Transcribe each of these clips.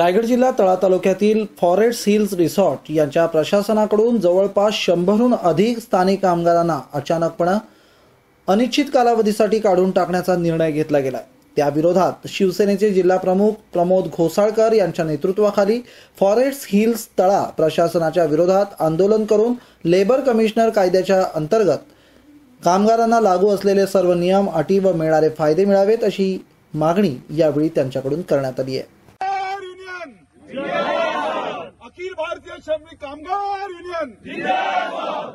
रायगड जिल्हा तळा तालुक्यातील फॉरेस्ट हिल्स रिसॉर्ट यांच्या प्रशासनाकडून जवळपास 100हून अधिक स्थानिक कामगारांना अचानकपणे अनिश्चित कालावधीसाठी काढून टाकण्याचा निर्णय घेतला गेला। त्या विरोधात शिवसेनेचे जिल्हा प्रमुख प्रमोद घोसाळकर यांच्या नेतृत्वाखाली फॉरेस्ट हिल्स तळा प्रशासनाच्या विरोधात आंदोलन करून लेबर कमिशनर कायद्याच्या अंतर्गत कामगारांना लागू असलेले सर्व नियम, अटी व मिळणारे फायदे मिळावेत अशी मागणी यावेळी त्यांच्याकडून करण्यात आली आहे। अखिल भारतीय श्रमिक कामगार युनियन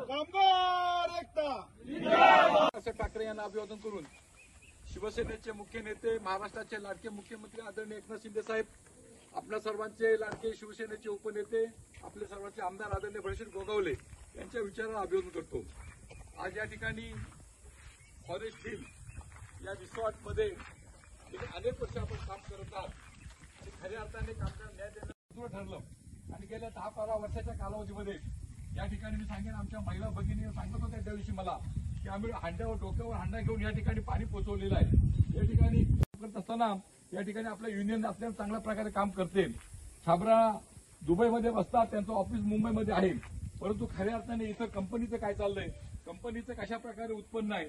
कामगार एकता ठाकरे यांना अभिवादन करून शिवसेनेचे मुख्य नेते, महाराष्ट्राचे लाडके मुख्यमंत्री आदरणीय एकनाथ शिंदे साहेब, आपल्या सर्वांचे लाडके शिवसेनेचे उपनेते, आपले सर्वांचे आमदार आदरणीय बळीराम गोगावले यांच्या विचाराला अभिवादन करतो। आज या ठिकाणी फॉरेस्ट हिल या रिसॉर्टमध्ये अनेक वर्ष आपण काम करत आहात आणि खऱ्या अर्थाने कामगार न्याय देणं ठरलं आणि गेल्या 10-12 वर्षाच्या कालावधीमध्ये या ठिकाणी मी सांगेन, आमच्या महिला भगिनी सांगत होत्या त्या दिवशी मला की आम्ही हांड्यावर डोक्यावर हांडा घेऊन या ठिकाणी पाणी पोहोचवलेलं आहे। या ठिकाणी करत असताना या ठिकाणी आपलं युनियन आपल्याला चांगल्या प्रकारे काम करते। छाबरा दुबईमध्ये बसतात, त्यांचं ऑफिस मुंबईमध्ये आहे, परंतु खऱ्या अर्थाने इथं कंपनीचं काय चाललंय, कंपनीचं कशा प्रकारे उत्पन्न आहे,